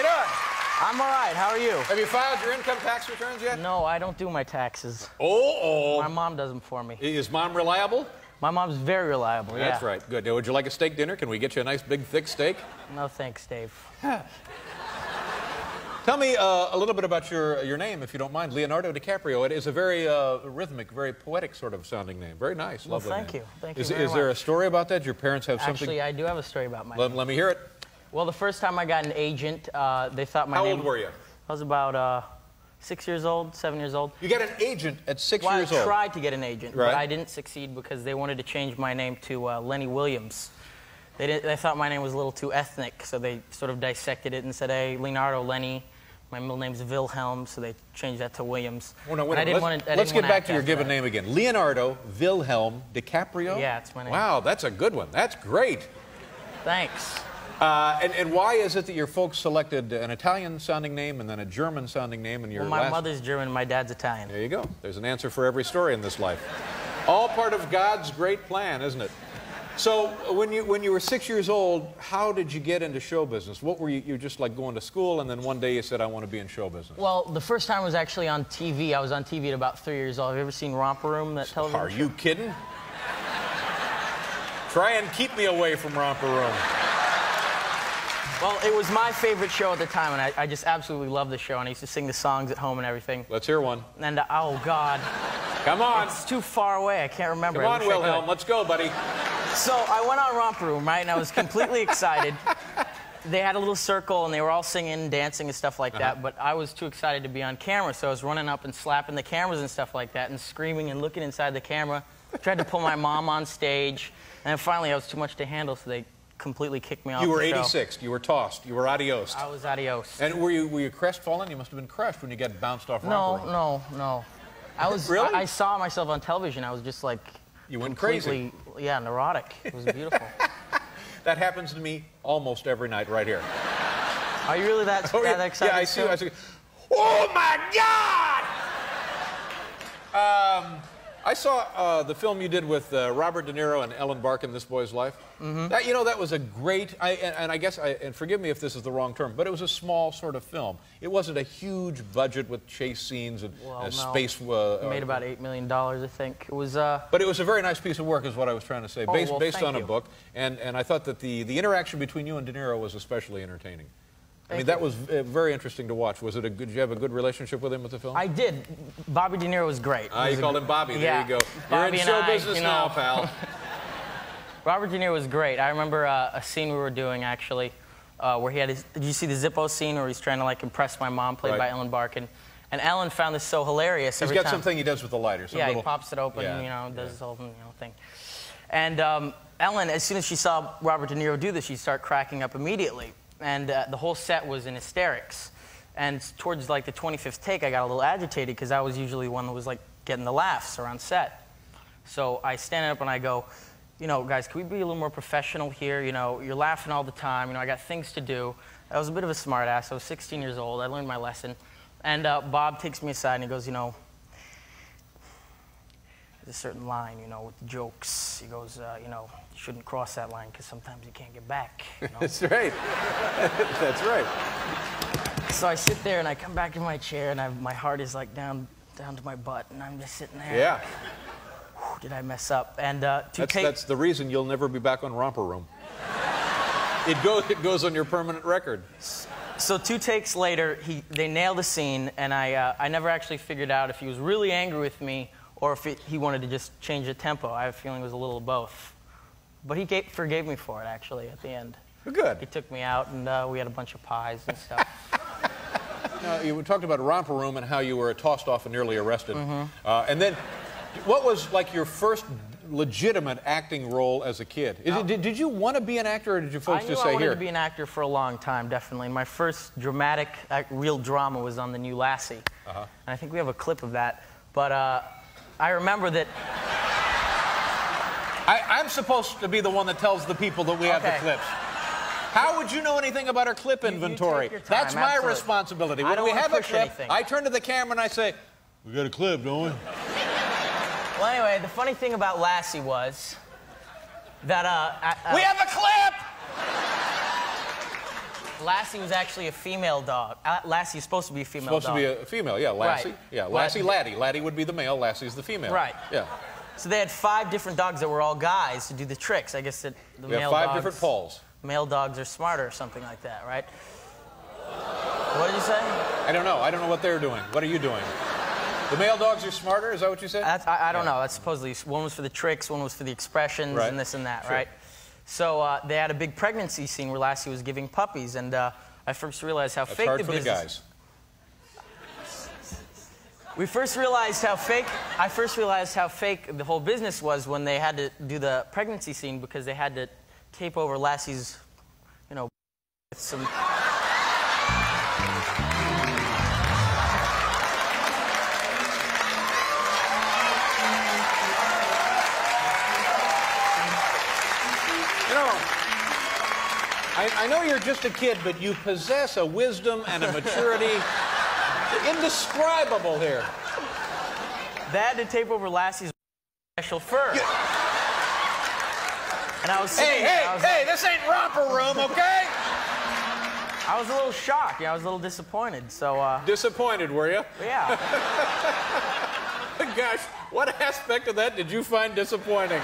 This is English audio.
you doing? I'm all right. How are you? Have you filed your income tax returns yet? No, I don't do my taxes. Oh. My mom does them for me. Is Mom reliable? My mom's very reliable, yeah. That's right. Good. Would you like a steak dinner? Can we get you a nice, big, thick steak? No, thanks, Dave. Tell me a little bit about your name, if you don't mind. Leonardo DiCaprio. It is a very rhythmic, very poetic sort of sounding name. Very nice. Well, lovely thank name. you. Thank you Is very there a much. story about that? Your parents have something? Actually, I do have a story about my name. Let me hear it. Well, the first time I got an agent, they thought my name... How old were you? I was about 6 years old, 7 years old. You got an agent at 6 well, years old? I tried to get an agent, right. but I didn't succeed because they wanted to change my name to Lenny Williams. They thought my name was a little too ethnic, so they sort of dissected it and said, hey, Leonardo, Lenny. My middle name's Wilhelm, so they changed that to Williams. Oh, no, let's get back to your given name again. Leonardo Wilhelm DiCaprio? Yeah, it's my name. Wow, that's a good one. That's great. Thanks. And why is it that your folks selected an Italian-sounding name and then a German-sounding name and your Well, my mother's German and my dad's Italian. There you go. There's an answer for every story in this life. All part of God's great plan, isn't it? So when you were 6 years old, how did you get into show business? What were you were just like going to school and then one day you said, I want to be in show business? Well, the first time was actually on TV. I was on TV at about 3 years old. Have you ever seen Romper Room, that television show? Are you kidding? Try and keep me away from Romper Room. Well, it was my favorite show at the time, and I just absolutely loved the show, and I used to sing the songs at home and everything. Let's hear one. And, oh, God. Come on. It's too far away. I can't remember. Come on, Wilhelm. Let's go, buddy. So I went on Romper Room, right, and I was completely excited. They had a little circle, and they were all singing and dancing and stuff like that, but I was too excited to be on camera, so I was running up and slapping the cameras and stuff like that and screaming and looking inside the camera. Tried to pull my mom on stage, and then finally I was too much to handle, so they completely kicked me off the show. You were 86ed. You were tossed. You were adiosed. I was adios. And were you crestfallen? You must have been crushed when you got bounced off Romper Room. No. I was really? I saw myself on television. I was just like you went crazy. Yeah, neurotic. It was beautiful. That happens to me almost every night right here. Are you really that excited? Yeah, I see. Oh my God! I saw the film you did with Robert De Niro and Ellen Barkin, This Boy's Life. Mm-hmm. That was a great, and I guess, and forgive me if this is the wrong term, but it was a small sort of film. It wasn't a huge budget with chase scenes and space. It made about $8 million, I think. It was. But it was a very nice piece of work, is what I was trying to say, based on a you. book. And I thought that the interaction between you and De Niro was especially entertaining. I mean, that was very interesting to watch. Was it did you have a good relationship with him with the film? I did. Bobby De Niro was great. You called him Bobby. Yeah, there you go. Bobby You're in show business now, pal. Robert De Niro was great. I remember a scene we were doing, actually, where he had his... Did you see the Zippo scene where he's trying to, like, impress my mom, played by Ellen Barkin? And Ellen found this so hilarious He's got something he does with the lighter. Yeah, he pops it open, does this whole thing. And Ellen, as soon as she saw Robert De Niro do this, she'd start cracking up immediately. And the whole set was in hysterics. And towards like the 25th take, I got a little agitated because I was usually the one that was like getting the laughs around set. So I stand up and I go, guys, can we be a little more professional here? You're laughing all the time. I got things to do. I was a bit of a smart ass. I was 16 years old. I learned my lesson. And Bob takes me aside and he goes, there's a certain line, with the jokes. He goes, you shouldn't cross that line because sometimes you can't get back. That's right. That's right. So I sit there and I come back in my chair and my heart is like down to my butt and I'm just sitting there. Yeah. Like, did I mess up? And that's the reason you'll never be back on Romper Room. It goes on your permanent record. So 2 takes later, they nailed the scene, and I never actually figured out if he was really angry with me or if he wanted to just change the tempo. I have a feeling it was a little of both. But he forgave me for it, actually, at the end. Good. He took me out, and we had a bunch of pies and stuff. Now, you talked about Romper Room and how you were tossed off and nearly arrested. And then, what was like your first legitimate acting role as a kid? Did you want to be an actor, or did you folks just say, I wanted here? to be an actor for a long time, definitely. My first dramatic, real drama was on The New Lassie. And I think we have a clip of that. But I remember that... I'm supposed to be the one that tells the people that we have the clips. How would you know anything about our clip inventory? That's my responsibility. When we have a clip, I turn to the camera and I say, we got a clip, don't we? Well, anyway, the funny thing about Lassie was that... we have a clip! Lassie was actually a female dog. Lassie is supposed to be a female dog. Supposed to be a female, yeah, Lassie. Right. Yeah, Lassie, Laddie. Laddie would be the male, Lassie's the female. Right. Yeah. So they had 5 different dogs that were all guys to do the tricks. I guess that the We have male 5 dogs, different Pauls. Male dogs are smarter or something like that, right? What did you say? I don't know. I don't know what they're doing. What are you doing? The male dogs are smarter? Is that what you said? I don't know. That's supposedly one was for the tricks, one was for the expressions, Right. and this and that, Sure. right? So they had a big pregnancy scene where Lassie was giving puppies, and I first realized how That's fake hard the for business. the guys. We first realized how fake. I first realized how fake the whole business was when they had to do the pregnancy scene because they had to tape over Lassie's, you know, with some. You know, I know you're just a kid, but you possess a wisdom and a maturity indescribable here. They had to tape over Lassie's special fur. Yeah. And I was sitting, Hey, this ain't romper room, okay? I was a little shocked. Yeah, I was a little disappointed. So, Disappointed, were you? yeah. Gosh, what aspect of that did you find disappointing?